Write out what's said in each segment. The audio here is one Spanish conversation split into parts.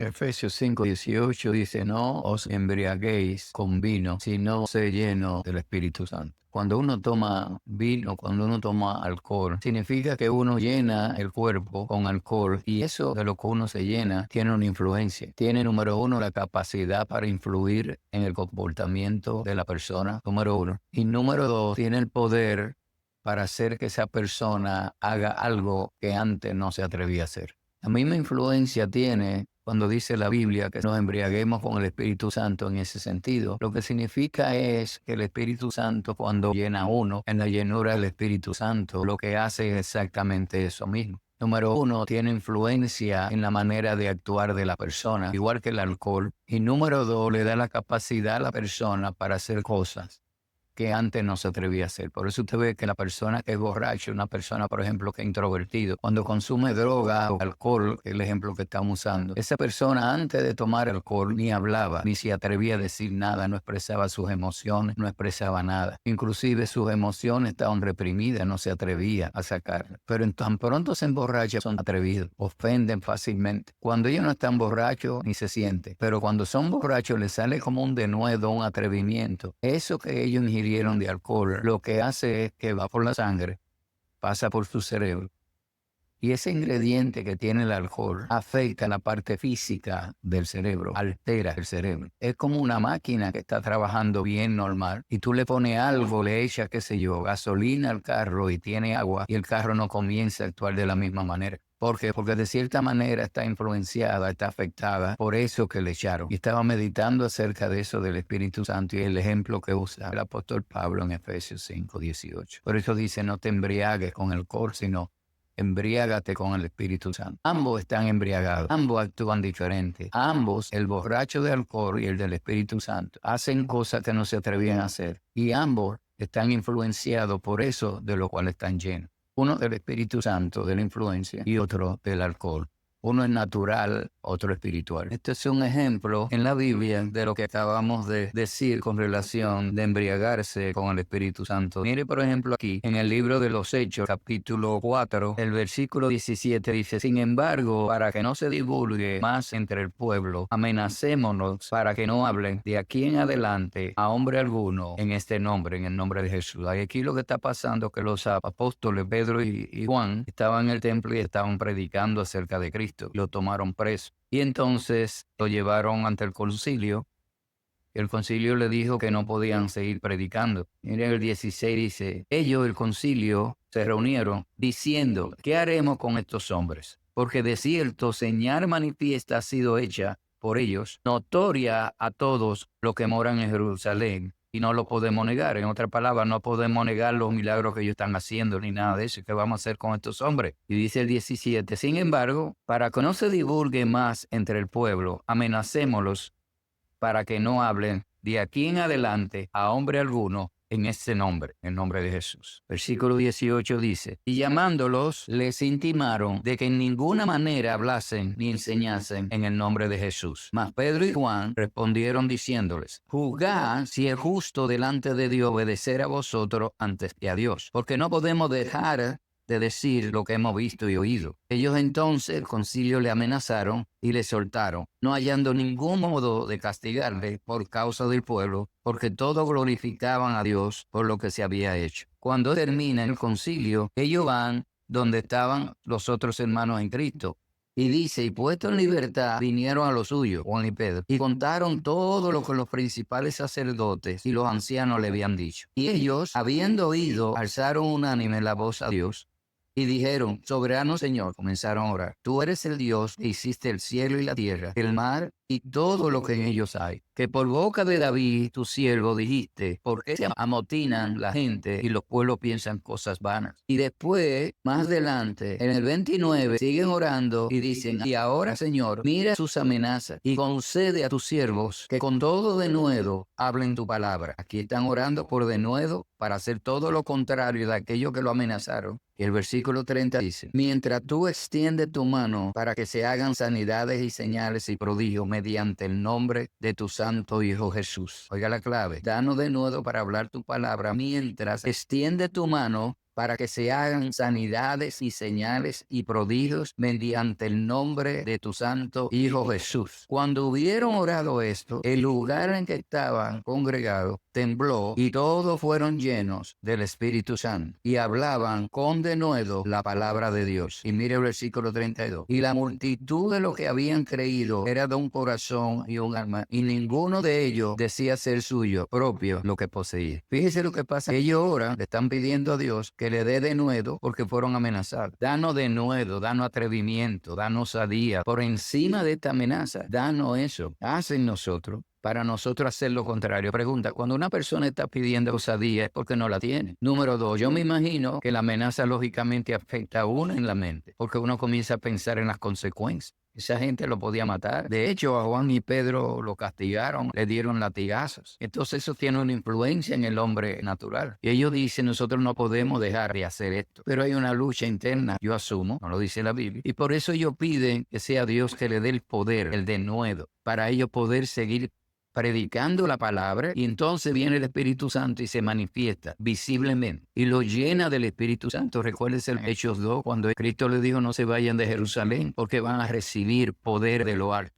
Efesios 5:18 dice, no os embriaguéis con vino, sino sé lleno del Espíritu Santo. Cuando uno toma vino, cuando uno toma alcohol, significa que uno llena el cuerpo con alcohol y eso de lo que uno se llena tiene una influencia. Tiene, número uno, la capacidad para influir en el comportamiento de la persona, número uno. Y número dos, tiene el poder para hacer que esa persona haga algo que antes no se atrevía a hacer. La misma influencia tiene cuando dice la Biblia que nos embriaguemos con el Espíritu Santo en ese sentido. Lo que significa es que el Espíritu Santo, cuando llena a uno en la llenura del Espíritu Santo, lo que hace es exactamente eso mismo. Número uno, tiene influencia en la manera de actuar de la persona, igual que el alcohol. Y número dos, le da la capacidad a la persona para hacer cosas que antes no se atrevía a hacer. Por eso usted ve que la persona que es borracho, una persona, por ejemplo, que es introvertido, cuando consume droga o alcohol, que es el ejemplo que estamos usando, esa persona antes de tomar alcohol ni hablaba, ni se atrevía a decir nada, no expresaba sus emociones, no expresaba nada. Inclusive sus emociones estaban reprimidas, no se atrevía a sacarlas. Pero en tan pronto se emborrachan, son atrevidos, ofenden fácilmente. Cuando ellos no están borrachos, ni se siente. Pero cuando son borrachos, les sale como un denuedo, un atrevimiento. Eso que ellos ingirieron de alcohol, lo que hace es que va por la sangre, pasa por su cerebro. Y ese ingrediente que tiene el alcohol afecta la parte física del cerebro, altera el cerebro. Es como una máquina que está trabajando bien normal y tú le pones algo, le echas, qué sé yo, gasolina al carro y tiene agua y el carro no comienza a actuar de la misma manera. ¿Por qué? Porque de cierta manera está influenciada, está afectada por eso que le echaron. Y estaba meditando acerca de eso del Espíritu Santo y el ejemplo que usa el apóstol Pablo en Efesios 5:18. Por eso dice, no te embriagues con alcohol, sino embriágate con el Espíritu Santo. Ambos están embriagados, ambos actúan diferente. Ambos, el borracho de alcohol y el del Espíritu Santo, hacen cosas que no se atrevían a hacer. Y ambos están influenciados por eso de lo cual están llenos. Uno del Espíritu Santo, de la influencia, y otro del alcohol. Uno es natural, otro espiritual. Este es un ejemplo en la Biblia de lo que acabamos de decir con relación de embriagarse con el Espíritu Santo. Mire, por ejemplo, aquí en el libro de los Hechos, capítulo 4, el versículo 17 dice, sin embargo, para que no se divulgue más entre el pueblo, amenacémonos para que no hablen de aquí en adelante a hombre alguno en este nombre, en el nombre de Jesús. Y aquí lo que está pasando es que los apóstoles Pedro y Juan estaban en el templo y estaban predicando acerca de Cristo. Lo tomaron preso. Y entonces lo llevaron ante el concilio. El concilio le dijo que no podían seguir predicando. Miren el 16 dice, ellos, el concilio, se reunieron diciendo, ¿qué haremos con estos hombres? Porque de cierto señal manifiesta ha sido hecha por ellos, notoria a todos los que moran en Jerusalén. Y no lo podemos negar. En otras palabras, no podemos negar los milagros que ellos están haciendo ni nada de eso. ¿Qué vamos a hacer con estos hombres? Y dice el 17, sin embargo, para que no se divulgue más entre el pueblo, amenacémoslos para que no hablen de aquí en adelante a hombre alguno en este nombre, en nombre de Jesús. Versículo 18 dice, y llamándolos, les intimaron de que en ninguna manera hablasen ni enseñasen en el nombre de Jesús. Mas Pedro y Juan respondieron diciéndoles, juzgad si es justo delante de Dios obedecer a vosotros antes que a Dios, porque no podemos dejar de decir lo que hemos visto y oído. Ellos entonces, el concilio le amenazaron y le soltaron, no hallando ningún modo de castigarle por causa del pueblo, porque todos glorificaban a Dios por lo que se había hecho. Cuando termina el concilio, ellos van donde estaban los otros hermanos en Cristo. Y dice, y puesto en libertad, vinieron a lo suyo, Juan y Pedro, y contaron todo lo que los principales sacerdotes y los ancianos le habían dicho. Y ellos, habiendo oído, alzaron unánime la voz a Dios, y dijeron, soberano Señor, comenzaron a orar, tú eres el Dios que hiciste el cielo y la tierra, el mar y todo lo que en ellos hay. Que por boca de David, tu siervo, dijiste, ¿por qué se amotinan la gente y los pueblos piensan cosas vanas? Y después, más adelante, en el 29, siguen orando y dicen, y ahora Señor, mira sus amenazas y concede a tus siervos que con todo denuedo hablen tu palabra. Aquí están orando por denuedo para hacer todo lo contrario de aquello que lo amenazaron. Y el versículo 30 dice, mientras tú extiendes tu mano para que se hagan sanidades y señales y prodigios mediante el nombre de tu santo Hijo Jesús. Oiga la clave, danos de nuevo para hablar tu palabra mientras extiende tu mano para que se hagan sanidades y señales y prodigios mediante el nombre de tu santo Hijo Jesús. Cuando hubieron orado esto, el lugar en que estaban congregados tembló y todos fueron llenos del Espíritu Santo y hablaban con denuedo la palabra de Dios. Y mire el versículo 32. Y la multitud de los que habían creído era de un corazón y un alma, y ninguno de ellos decía ser suyo propio lo que poseía. Fíjese lo que pasa. Ellos ahora le están pidiendo a Dios que le dé denuedo porque fueron amenazados. Danos denuedo, danos atrevimiento, danos osadía. Por encima de esta amenaza, danos eso. Haz en nosotros para nosotros hacer lo contrario. Pregunta, cuando una persona está pidiendo osadía es porque no la tiene. Número 2, yo me imagino que la amenaza lógicamente afecta a uno en la mente, porque uno comienza a pensar en las consecuencias. Esa gente lo podía matar. De hecho, a Juan y Pedro lo castigaron, le dieron latigazos. Entonces eso tiene una influencia en el hombre natural. Y ellos dicen, nosotros no podemos dejar de hacer esto. Pero hay una lucha interna, yo asumo, no lo dice la Biblia. Y por eso ellos piden que sea Dios que le dé el poder, el denuedo, para ellos poder seguir predicando la palabra, y entonces viene el Espíritu Santo y se manifiesta visiblemente y lo llena del Espíritu Santo. Recuérdense en Hechos 2, cuando Cristo les dijo no se vayan de Jerusalén porque van a recibir poder de lo alto.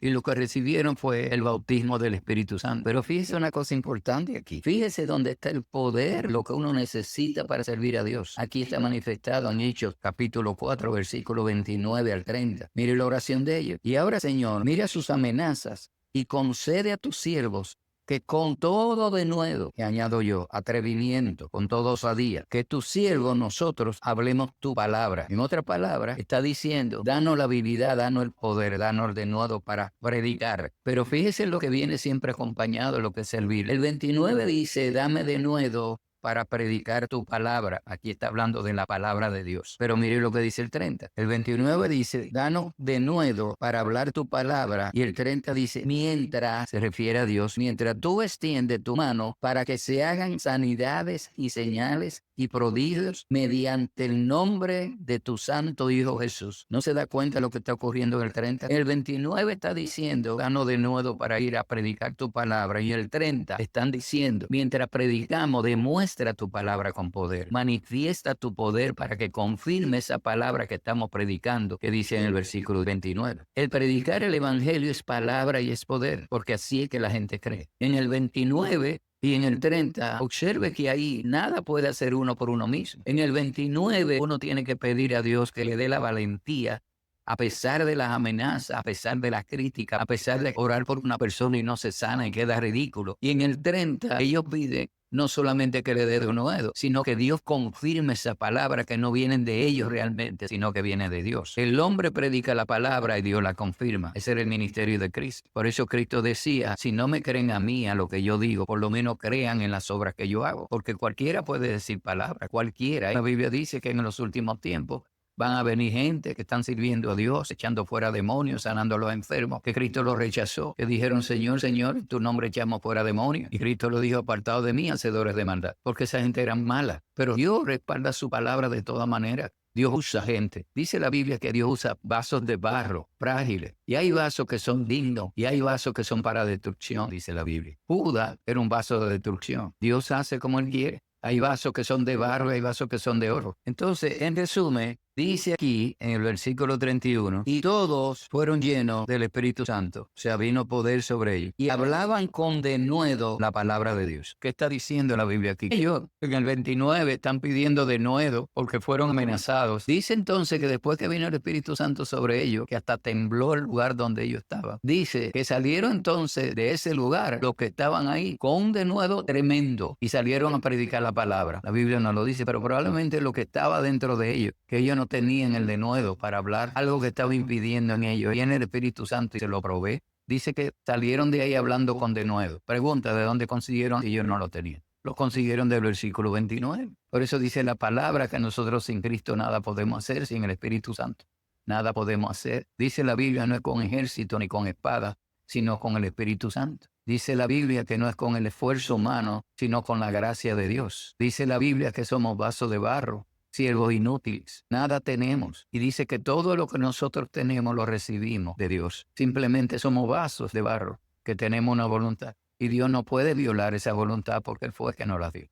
Y lo que recibieron fue el bautismo del Espíritu Santo. Pero fíjese una cosa importante aquí. Fíjese dónde está el poder, lo que uno necesita para servir a Dios. Aquí está manifestado en Hechos capítulo 4, versículo 29 al 30. Mire la oración de ellos. Y ahora, Señor, mira sus amenazas y concede a tus siervos que con todo denuedo, que añado yo, atrevimiento, con toda osadía, que tus siervos nosotros hablemos tu palabra. En otra palabra, está diciendo, danos la habilidad, danos el poder, danos el denuedo para predicar. Pero fíjese lo que viene siempre acompañado de lo que es servir. El 29 dice, dame denuedo para predicar tu palabra. Aquí está hablando de la palabra de Dios. Pero mire lo que dice el 30. El 29 dice, danos denuedo para hablar tu palabra. Y el 30 dice, mientras, se refiere a Dios, mientras tú extiendes tu mano para que se hagan sanidades y señales y prodigios mediante el nombre de tu santo Hijo Jesús. ¿No se da cuenta de lo que está ocurriendo en el 30? El 29 está diciendo, danos denuedo para ir a predicar tu palabra. Y el 30 están diciendo, mientras predicamos, demuestra tu palabra con poder. Manifiesta tu poder para que confirme esa palabra que estamos predicando, que dice en el versículo 29. El predicar el evangelio es palabra y es poder, porque así es que la gente cree. En el 29 y en el 30, observe que ahí nada puede hacer uno por uno mismo. En el 29, uno tiene que pedir a Dios que le dé la valentía, a pesar de las amenazas, a pesar de las críticas, a pesar de orar por una persona y no se sana y queda ridículo. Y en el 30, ellos piden no solamente que le dé de nuevo, sino que Dios confirme esa palabra, que no vienen de ellos realmente, sino que viene de Dios. El hombre predica la palabra y Dios la confirma. Ese era el ministerio de Cristo. Por eso Cristo decía, si no me creen a mí, a lo que yo digo, por lo menos crean en las obras que yo hago. Porque cualquiera puede decir palabra, cualquiera. La Biblia dice que en los últimos tiempos van a venir gente que están sirviendo a Dios, echando fuera demonios, sanando a los enfermos, que Cristo los rechazó, que dijeron, Señor, Señor, en tu nombre echamos fuera demonios. Y Cristo lo dijo, apartado de mí, hacedores de maldad, porque esa gente era mala. Pero Dios respalda su palabra de toda manera. Dios usa gente. Dice la Biblia que Dios usa vasos de barro, frágiles. Y hay vasos que son dignos y hay vasos que son para destrucción, dice la Biblia. Judas era un vaso de destrucción. Dios hace como Él quiere. Hay vasos que son de barro y hay vasos que son de oro. Entonces, en resumen, dice aquí en el versículo 31, y todos fueron llenos del Espíritu Santo, o sea, vino poder sobre ellos, y hablaban con denuedo la palabra de Dios. ¿Qué está diciendo la Biblia aquí? Ellos en el 29 están pidiendo denuedo porque fueron amenazados. Dice entonces que después que vino el Espíritu Santo sobre ellos, que hasta tembló el lugar donde ellos estaban. Dice que salieron entonces de ese lugar los que estaban ahí con un denuedo tremendo y salieron a predicar la palabra. La Biblia no lo dice, pero probablemente lo que estaba dentro de ellos, que ellos no tenían el denuedo para hablar, algo que estaba impidiendo en ellos. Viene el Espíritu Santo y se lo provee. Dice que salieron de ahí hablando con denuedo. Pregunta, ¿de dónde consiguieron? Y ellos no lo tenían. Lo consiguieron del versículo 29. Por eso dice la palabra que nosotros sin Cristo nada podemos hacer, sin el Espíritu Santo. Nada podemos hacer. Dice la Biblia, no es con ejército ni con espada, sino con el Espíritu Santo. Dice la Biblia que no es con el esfuerzo humano, sino con la gracia de Dios. Dice la Biblia que somos vasos de barro, siervos inútiles, nada tenemos. Y dice que todo lo que nosotros tenemos lo recibimos de Dios. Simplemente somos vasos de barro que tenemos una voluntad. Y Dios no puede violar esa voluntad porque Él fue el que nos la dio.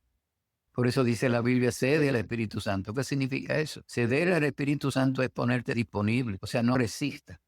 Por eso dice la Biblia, cede al Espíritu Santo. ¿Qué significa eso? Ceder al Espíritu Santo es ponerte disponible, o sea, no resista.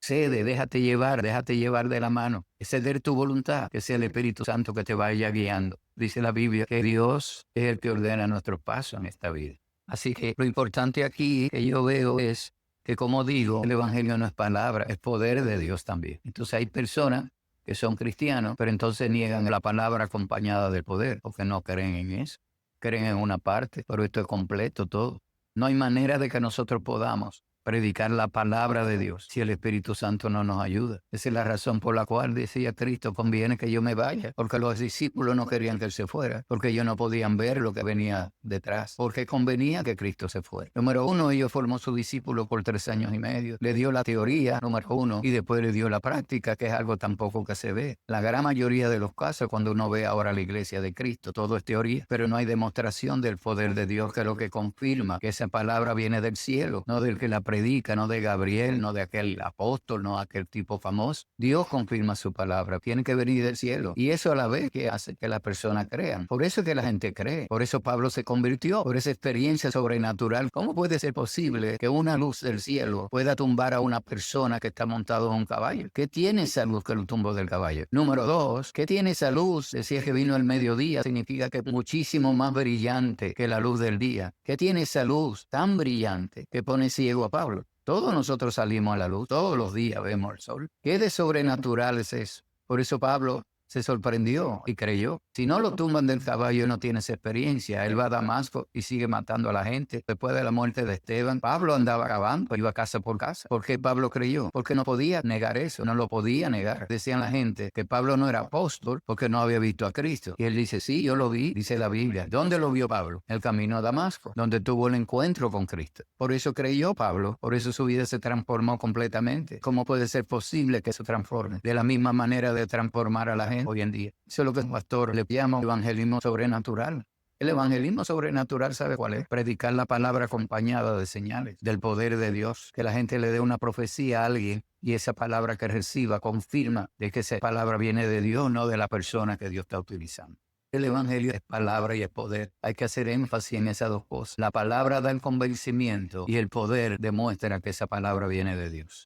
Cede, déjate llevar de la mano. Es ceder tu voluntad, que sea el Espíritu Santo que te vaya guiando. Dice la Biblia que Dios es el que ordena nuestros pasos en esta vida. Así que lo importante aquí que yo veo es que, como digo, el Evangelio no es palabra, es poder de Dios también. Entonces hay personas que son cristianos, pero entonces niegan la palabra acompañada del poder, porque no creen en eso. Creen en una parte, pero esto es completo todo. No hay manera de que nosotros podamos predicar la palabra de Dios si el Espíritu Santo no nos ayuda. Esa es la razón por la cual decía Cristo, conviene que yo me vaya, porque los discípulos no querían que él se fuera, porque ellos no podían ver lo que venía detrás, porque convenía que Cristo se fuera. Número uno, ellos formó su discípulo por 3 años y medio, le dio la teoría, número uno, y después le dio la práctica, que es algo tampoco que se ve. La gran mayoría de los casos, cuando uno ve ahora la iglesia de Cristo, todo es teoría, pero no hay demostración del poder de Dios, que es lo que confirma que esa palabra viene del cielo, no del que la predica, no de Gabriel, no de aquel apóstol, no aquel tipo famoso. Dios confirma su palabra, tiene que venir del cielo. Y eso a la vez que hace que las personas crean. Por eso es que la gente cree. Por eso Pablo se convirtió, por esa experiencia sobrenatural. ¿Cómo puede ser posible que una luz del cielo pueda tumbar a una persona que está montado en un caballo? ¿Qué tiene esa luz que lo tumbó del caballo? Número dos, ¿qué tiene esa luz? Decía que vino al mediodía, significa que es muchísimo más brillante que la luz del día. ¿Qué tiene esa luz tan brillante que pone ciego a Pablo? Todos nosotros salimos a la luz, todos los días vemos el sol. ¿Qué de sobrenatural es eso? Por eso Pablo se sorprendió y creyó. Si no lo tumban del caballo, no tiene esa experiencia. Él va a Damasco y sigue matando a la gente. Después de la muerte de Esteban, Pablo andaba acabando, iba casa por casa. ¿Por qué Pablo creyó? Porque no podía negar eso, no lo podía negar. Decían la gente que Pablo no era apóstol porque no había visto a Cristo. Y él dice, sí, yo lo vi, dice la Biblia. ¿Dónde lo vio Pablo? El camino a Damasco, donde tuvo el encuentro con Cristo. Por eso creyó Pablo, por eso su vida se transformó completamente. ¿Cómo puede ser posible que se transforme? De la misma manera de transformar a la gente hoy en día. Eso es lo que el pastor le llama evangelismo sobrenatural. El evangelismo sobrenatural, ¿sabe cuál es? Predicar la palabra acompañada de señales, del poder de Dios. Que la gente le dé una profecía a alguien y esa palabra que reciba confirma de que esa palabra viene de Dios, no de la persona que Dios está utilizando. El evangelio es palabra y es poder. Hay que hacer énfasis en esas dos cosas. La palabra da el convencimiento y el poder demuestra que esa palabra viene de Dios.